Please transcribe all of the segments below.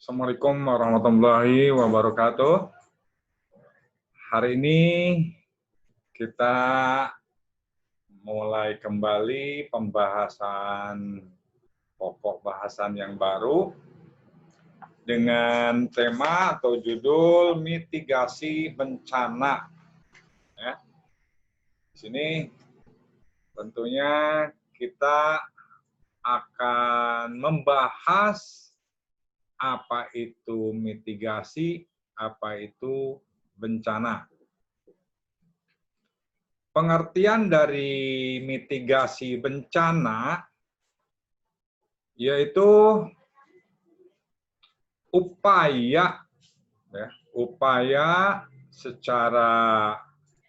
Assalamualaikum warahmatullahi wabarakatuh. Hari ini kita mulai kembali pembahasan pokok bahasan yang baru dengan tema atau judul mitigasi bencana. Ya. Di sini tentunya kita akan membahas apa itu mitigasi, apa itu bencana. Pengertian dari mitigasi bencana yaitu upaya secara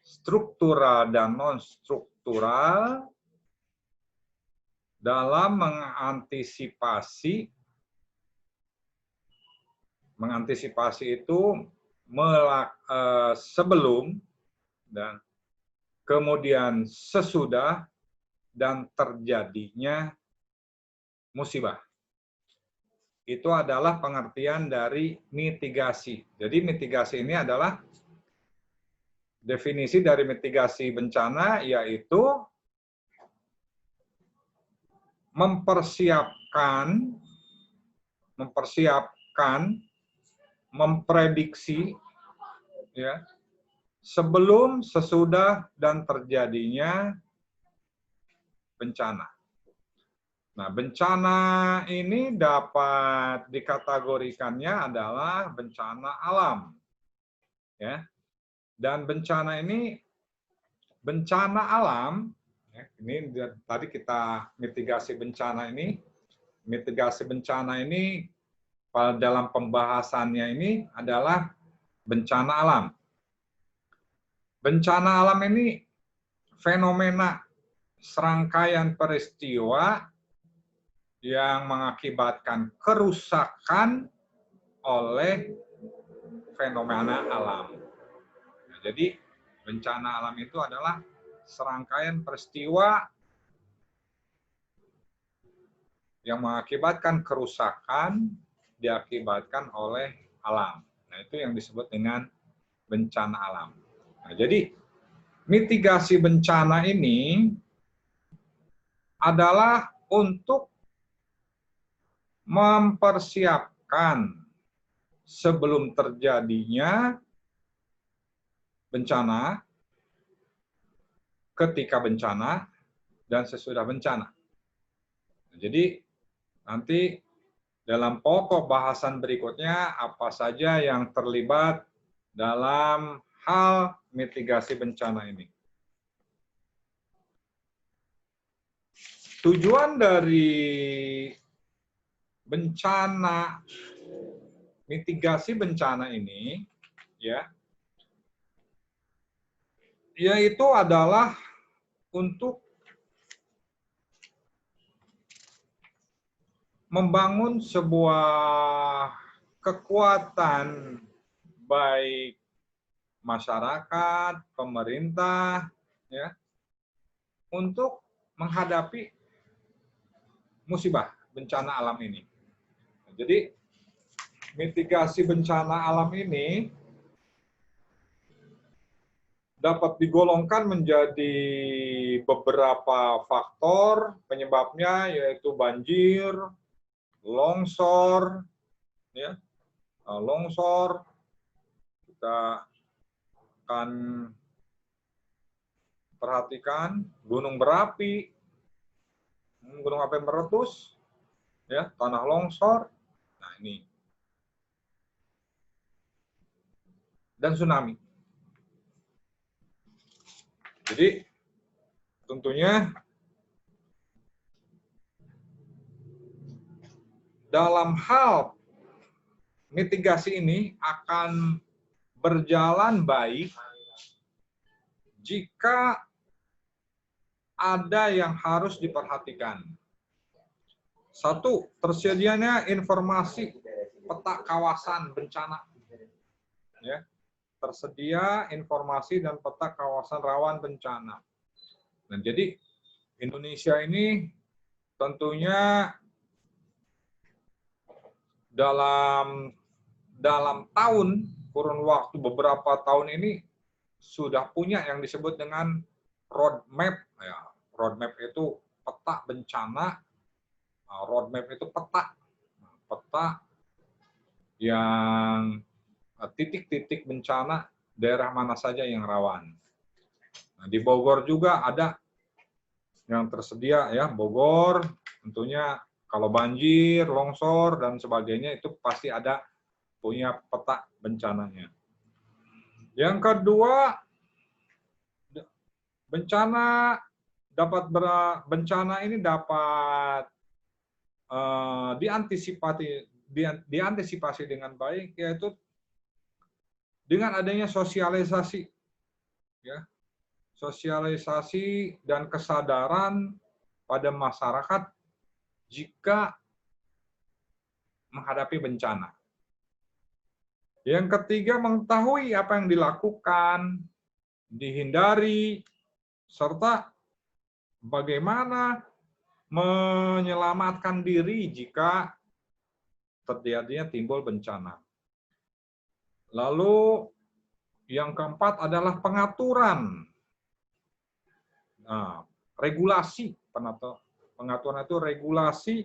struktural dan non-struktural dalam mengantisipasi itu sebelum dan kemudian sesudah dan terjadinya musibah. Itu adalah pengertian dari mitigasi. Jadi mitigasi ini adalah definisi dari mitigasi bencana, yaitu memprediksi ya, sebelum, sesudah, dan terjadinya bencana. Nah, bencana ini dapat dikategorikannya adalah bencana alam. Ya. Dan bencana alam, ya, ini tadi kita mitigasi bencana ini pada dalam pembahasannya ini adalah bencana alam. Bencana alam ini fenomena serangkaian peristiwa yang mengakibatkan kerusakan oleh fenomena alam. Nah, jadi bencana alam itu adalah serangkaian peristiwa yang mengakibatkan kerusakan diakibatkan oleh alam. Nah, itu yang disebut dengan bencana alam. Nah, jadi mitigasi bencana ini adalah untuk mempersiapkan sebelum terjadinya bencana, ketika bencana, dan sesudah bencana. Jadi nanti dalam pokok bahasan berikutnya apa saja yang terlibat dalam hal mitigasi bencana ini. Tujuan dari bencana, mitigasi bencana ini, ya, yaitu adalah untuk membangun sebuah kekuatan baik masyarakat, pemerintah, ya, untuk menghadapi musibah bencana alam ini. Jadi mitigasi bencana alam ini dapat digolongkan menjadi beberapa faktor penyebabnya, yaitu banjir, longsor, ya, longsor, kita akan perhatikan gunung berapi, gunung api meletus, ya, tanah longsor, nah ini, dan tsunami. Jadi tentunya dalam hal mitigasi ini akan berjalan baik jika ada yang harus diperhatikan. Satu, tersedianya informasi peta kawasan bencana. Ya, tersedia informasi dan peta kawasan rawan bencana. Nah, jadi Indonesia ini tentunya dalam tahun, kurun waktu beberapa tahun ini sudah punya yang disebut dengan roadmap. Ya, roadmap itu peta bencana. Roadmap itu peta yang titik-titik bencana daerah mana saja yang rawan. Nah, di Bogor juga ada yang tersedia ya, Bogor tentunya kalau banjir, longsor dan sebagainya itu pasti ada punya peta bencananya. Yang kedua, bencana ini dapat diantisipasi dengan baik, yaitu dengan adanya sosialisasi, ya, sosialisasi dan kesadaran pada masyarakat jika menghadapi bencana. Yang ketiga, mengetahui apa yang dilakukan, dihindari, serta bagaimana menyelamatkan diri jika terjadinya timbul bencana. Lalu yang keempat adalah pengaturan. Nah, regulasi, pengaturan itu regulasi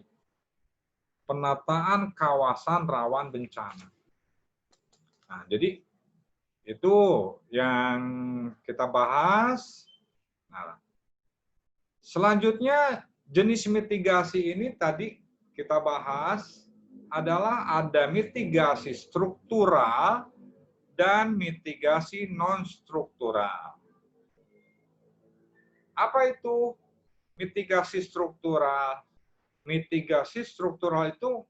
penataan kawasan rawan bencana. Nah, jadi itu yang kita bahas. Nah, selanjutnya jenis mitigasi ini tadi kita bahas adalah ada mitigasi struktural dan mitigasi non-struktural. Apa itu mitigasi struktural? Mitigasi struktural itu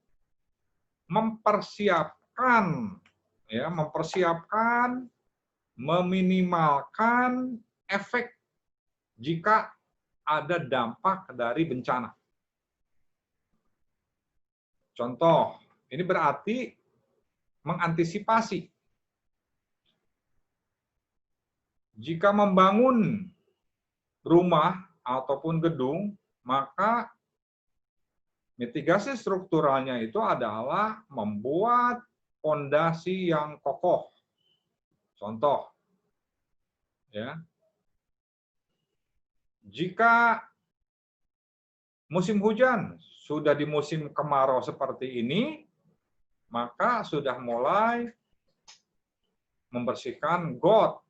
mempersiapkan, meminimalkan efek jika ada dampak dari bencana. Contoh, ini berarti mengantisipasi. Jika membangun rumah ataupun gedung, maka mitigasi strukturalnya itu adalah membuat fondasi yang kokoh. Contoh, ya, jika musim hujan sudah di musim kemarau seperti ini, maka sudah mulai membersihkan got,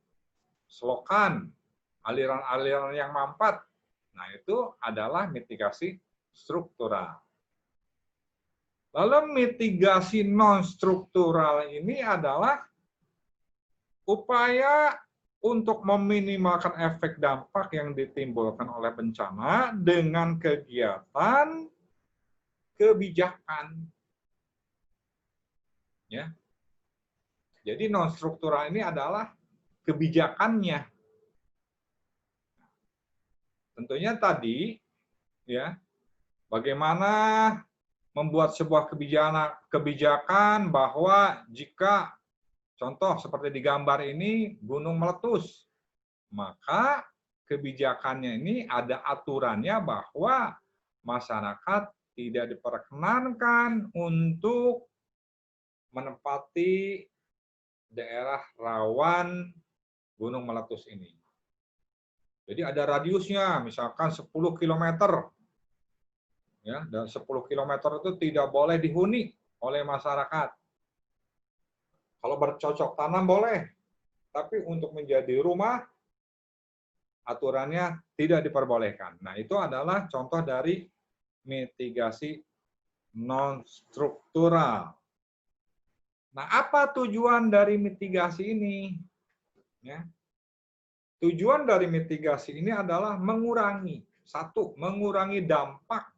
selokan, aliran-aliran yang mampet. Nah, itu adalah mitigasi struktural. Lalu mitigasi non-struktural ini adalah upaya untuk meminimalkan efek dampak yang ditimbulkan oleh bencana dengan kegiatan kebijakan. Ya. Jadi non-struktural ini adalah kebijakannya. Tentunya tadi, ya, bagaimana membuat sebuah kebijakan bahwa jika contoh seperti di gambar ini gunung meletus, maka kebijakannya ini ada aturannya bahwa masyarakat tidak diperkenankan untuk menempati daerah rawan gunung meletus ini. Jadi ada radiusnya, misalkan 10 km. Ya, dan 10 km itu tidak boleh dihuni oleh masyarakat. Kalau bercocok tanam boleh, tapi untuk menjadi rumah, aturannya tidak diperbolehkan. Nah, itu adalah contoh dari mitigasi non-struktural. Nah, apa tujuan dari mitigasi ini? Ya. Tujuan dari mitigasi ini adalah mengurangi dampak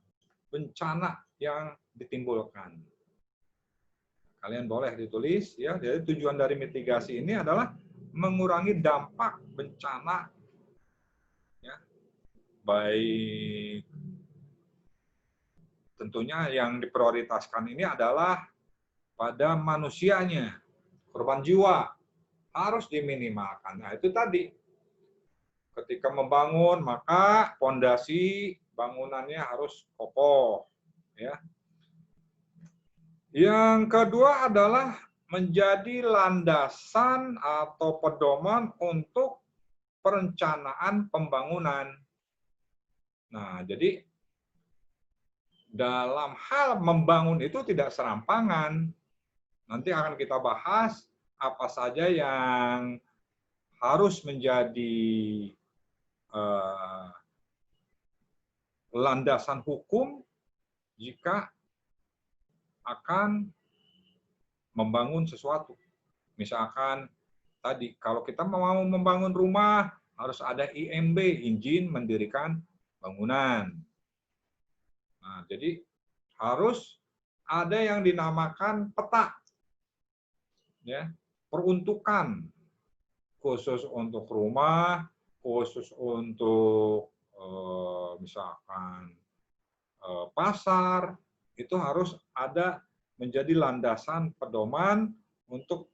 bencana yang ditimbulkan. Kalian boleh ditulis ya. Jadi tujuan dari mitigasi ini adalah mengurangi dampak bencana, ya, baik tentunya yang diprioritaskan ini adalah pada manusianya, korban jiwa harus diminimalkan. Nah, itu tadi. Ketika membangun, maka fondasi bangunannya harus kokoh. Ya. Yang kedua adalah menjadi landasan atau pedoman untuk perencanaan pembangunan. Nah, jadi dalam hal membangun itu tidak serampangan. Nanti akan kita bahas apa saja yang harus menjadi landasan hukum jika akan membangun sesuatu. Misalkan tadi, kalau kita mau membangun rumah, harus ada IMB, izin mendirikan bangunan. Nah, jadi harus ada yang dinamakan peta, ya, peruntukan khusus untuk rumah, khusus untuk misalkan pasar, itu harus ada menjadi landasan pedoman untuk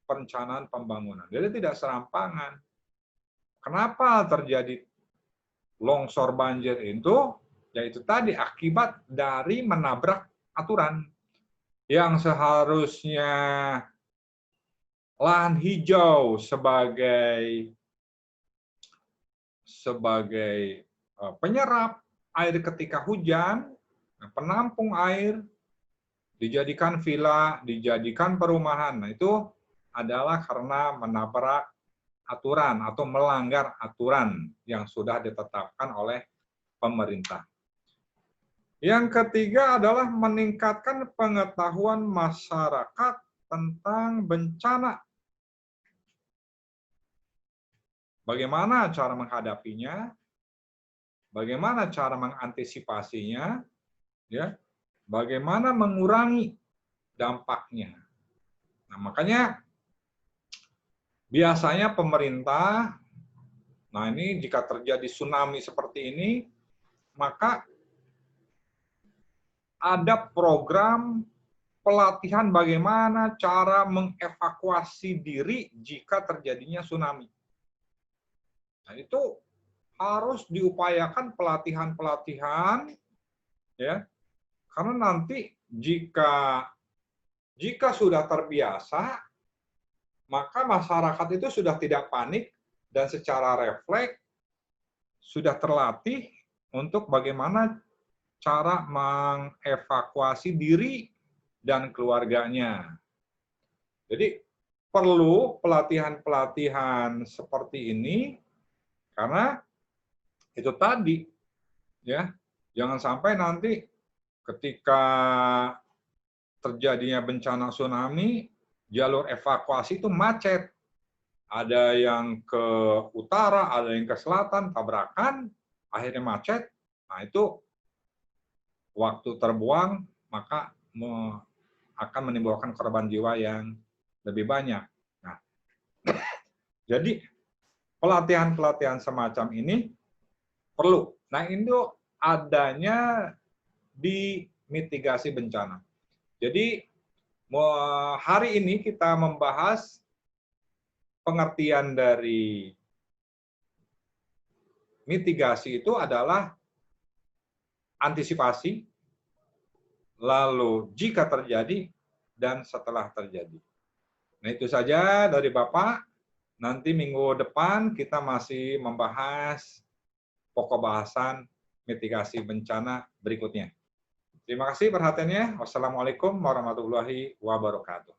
perencanaan pembangunan. Jadi tidak serampangan. Kenapa terjadi longsor banjir itu? Yaitu tadi akibat dari menabrak aturan. Yang seharusnya lahan hijau sebagai penyerap air ketika hujan, penampung air, dijadikan villa, dijadikan perumahan. Nah, itu adalah karena menabrak aturan atau melanggar aturan yang sudah ditetapkan oleh pemerintah. Yang ketiga adalah meningkatkan pengetahuan masyarakat tentang bencana. Bagaimana cara menghadapinya, bagaimana cara mengantisipasinya, ya, bagaimana mengurangi dampaknya. Nah, makanya biasanya pemerintah, nah ini jika terjadi tsunami seperti ini, maka ada program pelatihan bagaimana cara mengevakuasi diri jika terjadinya tsunami. Nah, itu harus diupayakan pelatihan-pelatihan, ya, karena nanti jika sudah terbiasa, maka masyarakat itu sudah tidak panik dan secara refleks sudah terlatih untuk bagaimana cara mengevakuasi diri dan keluarganya. Jadi perlu pelatihan-pelatihan seperti ini karena itu tadi, ya, jangan sampai nanti ketika terjadinya bencana tsunami, jalur evakuasi itu macet. Ada yang ke utara, ada yang ke selatan, tabrakan, akhirnya macet. Nah, itu waktu terbuang, maka akan menimbulkan korban jiwa yang lebih banyak. Nah, jadi pelatihan-pelatihan semacam ini perlu. Nah, itu adanya di mitigasi bencana. Jadi, hari ini kita membahas pengertian dari mitigasi itu adalah antisipasi, lalu jika terjadi, dan setelah terjadi. Nah, itu saja dari Bapak. Nanti minggu depan kita masih membahas pokok bahasan mitigasi bencana berikutnya. Terima kasih perhatiannya. Wassalamualaikum warahmatullahi wabarakatuh.